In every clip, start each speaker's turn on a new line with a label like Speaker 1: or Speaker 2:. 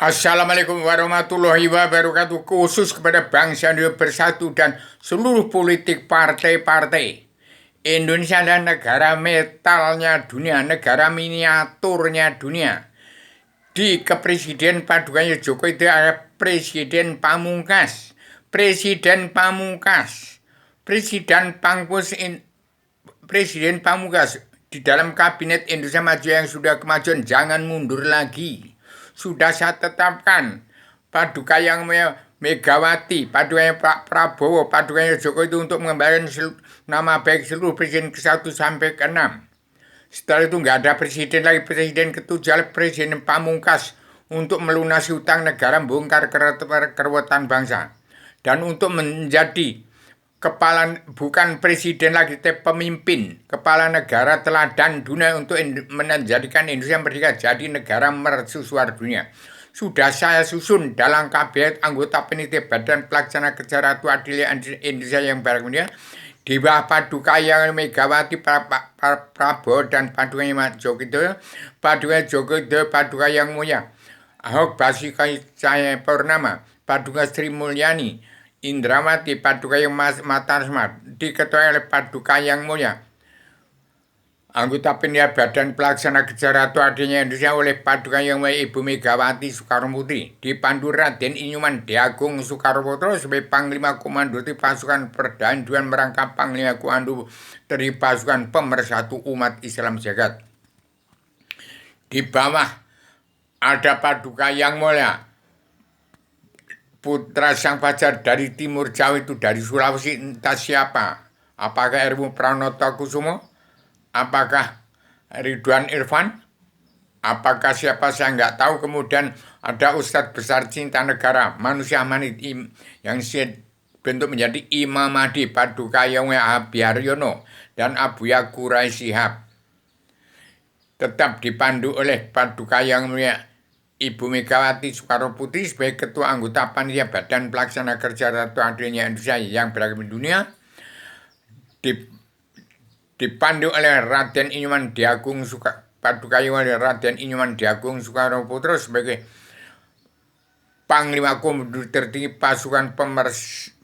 Speaker 1: Assalamualaikum warahmatullahi wabarakatuh. Khusus kepada bangsa Indonesia bersatu dan seluruh politik partai-partai. Indonesia adalah negara metalnya dunia, negara miniaturnya dunia. Di kepresiden padukannya Jokowi itu ada Presiden Pamungkas. Presiden Pamungkas. Presiden Pamungkas di dalam kabinet Indonesia Maju yang sudah kemajuan jangan mundur lagi. Sudah saya tetapkan paduka yang Megawati, padukannya Pak Prabowo, padukannya Jokowi itu untuk mengembalikan nama baik seluruh presiden ke-1 sampai ke-6. Setelah itu nggak ada presiden lagi, presiden ke-7 Presiden Pamungkas untuk melunasi utang negara, bongkar kerewetan bangsa. Dan untuk menjadi kepala, bukan presiden lagi, tapi pemimpin, kepala negara teladan dunia untuk menjadikan Indonesia merdeka jadi negara mercusuar dunia. Sudah saya susun dalam kabinet anggota panitia Badan Pelaksana Kerja Ratu Adil Indonesia yang berikutnya di bawah paduka yang Megawati, Prabowo dan paduka Jokowi, paduka yang mulia Ahok Basuki Cahaya Purnama, paduka Sri Mulyani Indrawati, paduka yang Matarsma, diketuai oleh paduka yang mulia anggota panitia Badan Pelaksana Kerja Ratu Adilnya Indonesia oleh paduka yang mulia Ibu Megawati Soekarno Putri, dipandu Raden Inyuman Diagung Soekarno Putro sebagai Panglima Komando Pasukan Perdanduan merangkap Panglima Komando dari Pasukan Pemersatu Umat Islam Jagat. Di bawah ada paduka yang mulia putra sang fajar dari timur Jawa itu, dari Sulawesi, entah siapa. Apakah Erwu Pranoto Kusumo? Apakah Ridwan Irfan? Apakah siapa, saya nggak tahu. Kemudian ada Ustadz Besar Cinta Negara, Manusia Manit yang bentuk menjadi Imam Mahdi, paduka yang Biaryono dan Abuya Kurai Shihab. Tetap dipandu oleh paduka yang mulia Ibu Megawati Soekarno Putri sebagai Ketua Anggota Panitia Badan Pelaksana Kerja Ratu Adilnya Indonesia yang beragam dunia, dipandu oleh Raden Inyuman Diagung paduka yang oleh Raden Inyuman Diagung Soekarno Putro sebagai Panglima Komando tertinggi Pasukan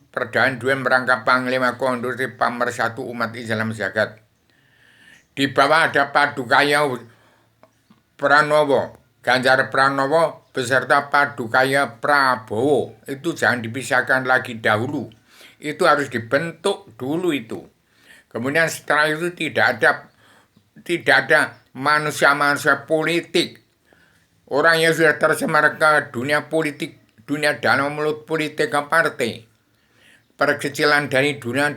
Speaker 1: Perdanduan merangkap Panglima Komando Pemersatu Umat Islam Jagat. Di bawah ada paduka yang Pranowo, Ganjar Pranowo beserta padukaya Prabowo. Itu jangan dipisahkan lagi dahulu. Itu harus dibentuk dulu itu. Kemudian setelah itu tidak ada manusia-manusia politik. Orang yang sudah tercemar ke dunia politik, dunia dalam mulut politik ke partai. Perkecilan dari dunia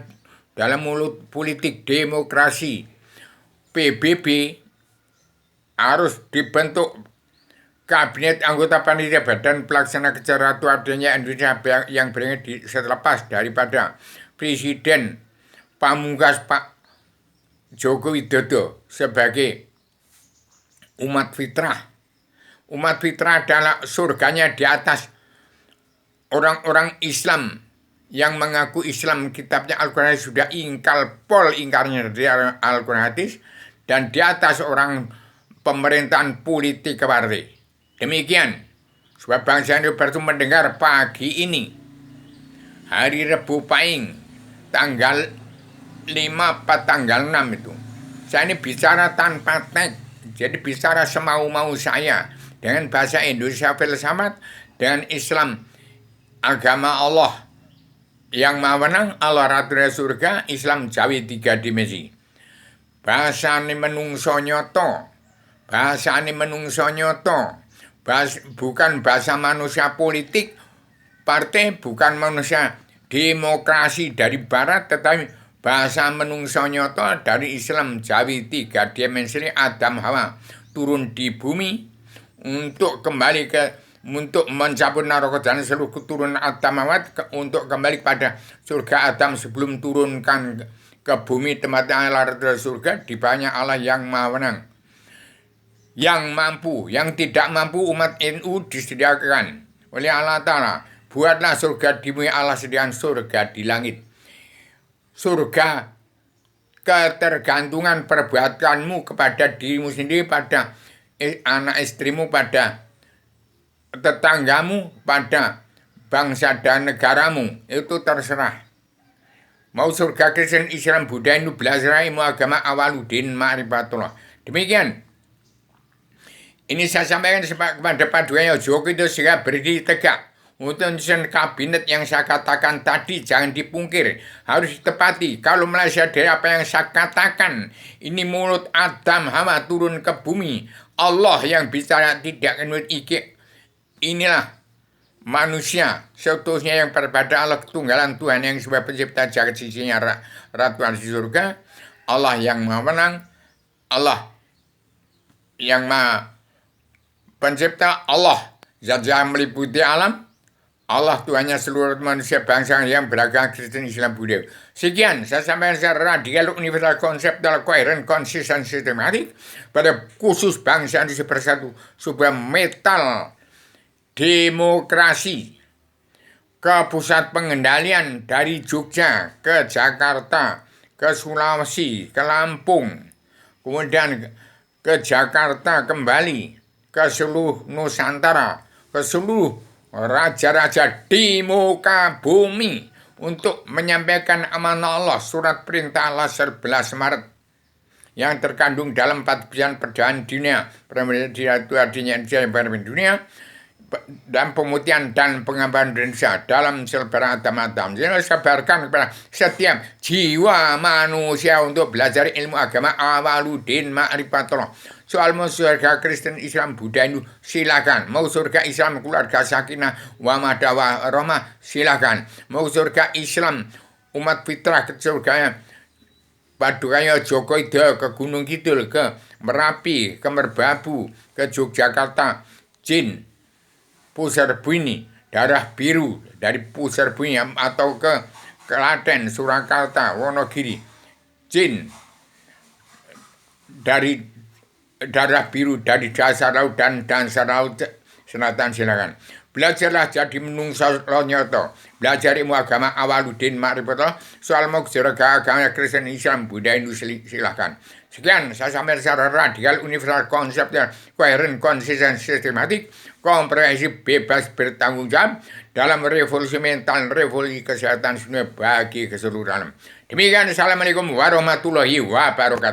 Speaker 1: dalam mulut politik demokrasi. PBB harus dibentuk Kabinet anggota panitia Badan Pelaksana Kerja Ratu Adilnya Indonesia yang terlepas daripada Presiden Pamungkas Pak Joko Widodo sebagai umat fitrah. Umat fitrah adalah surganya di atas orang-orang Islam yang mengaku Islam. Kitabnya Al-Quran sudah ingkarnya dari Al-Quran hadis, dan di atas orang pemerintahan politik partai. Demikian, sebab bangsa Indonesia baru mendengar pagi ini, hari Rabu Pahing, tanggal 5 atau tanggal 6 itu. Saya ini bicara tanpa teks, jadi bicara semau-mau saya, dengan bahasa Indonesia filsafat, dengan Islam, agama Allah yang maha menang, Allah Ratu Surga, Islam Jawi 3 dimensi. Bahasa ini menungso nyoto, bukan bahasa manusia politik partai, bukan manusia demokrasi dari barat, tetapi bahasa menungso nyoto dari Islam Jawi 3 dimensi. Adam Hawa turun di bumi untuk kembali untuk mencabut neraka dan seluruh keturunan Adam Hawa, untuk kembali pada surga Adam sebelum turunkan ke bumi tempatnya Allah surga, di bawahnya Allah yang maha menang. Yang mampu, yang tidak mampu umat NU disediakan oleh Allah Ta'ala. Buatlah surga di bumi, Allah sediakan surga di langit. Surga ketergantungan perbuatanmu kepada dirimu sendiri, pada anak istrimu, pada tetanggamu, pada bangsa dan negaramu, itu terserah. Mau surga Kristen, Islam, Buddha, Hindu, belajar ilmu agama Awaludin Ma'rifatullah. Demikian. Ini saya sampaikan kepada Paduka Joko itu sehingga berdiri tegak. Untuk menyusun kabinet yang saya katakan tadi jangan dipungkir, harus ditepati. Kalau meleset dari apa yang saya katakan, ini mulut Adam Hawa turun ke bumi. Allah yang bicara tidak menurut ike. Inilah manusia seutuhnya yang berbeda Allah ketunggalan Tuhan yang sebagai pencipta jagat sisinya Ratu di surga. Allah yang maha menang, Allah yang maha pencipta, Allah zat yang meliputi alam, Allah Tuhannya seluruh manusia bangsa yang beragama Kristen, Islam, Buddha. Sekian saya sampaikan secara radikal, universal, konseptual, koheren, konsisten, sistematik pada khusus bangsa Indonesia bersatu sebuah metal demokrasi ke pusat pengendalian dari Jogja ke Jakarta, ke Sulawesi, ke Lampung, kemudian ke Jakarta kembali, ke seluruh Nusantara, ke seluruh raja-raja di muka bumi untuk menyampaikan amanah Allah, surat perintah Allah 11 Maret yang terkandung dalam 4 pisan perdamaian dunia, itu artinya dunia, dan pemutihan dan pengambaran Indonesia dalam selebaran agama-agama. Jadi sabarkan kepada setiap jiwa manusia untuk belajar ilmu agama Awaludin Ma'rifatullah. Soal mau surga Kristen, Islam, Buddha, Hindu, silakan. Mau surga Islam, keluarga sakinah, wa madah rahmah, silakan. Mau surga Islam, umat fitrah ke surganya Paduka Joko Ida ke Gunung Kidul, ke Merapi, ke Merbabu, ke Yogyakarta, Jin, Puserbuni, darah biru dari Puserbuni atau ke Klaten, Surakarta, Wonogiri, Jin dari darah biru dari dasar laut dan dasar laut selatan, silakan. Belajarlah jadi menungso lonyoto. Belajar ilmu agama Awaludin Ma'rifatullah. Soal mau surga agama Kristen, Islam, Buddha, Hindu, silakan. Sekian saya sampaikan secara radikal, universal, konseptual, koheren, konsisten, sistematik, komprehensif, bebas bertanggung jawab dalam revolusi mental, revolusi kesehatan dunia bagi keseluruhan. Demikian, assalamualaikum warahmatullahi wabarakatuh.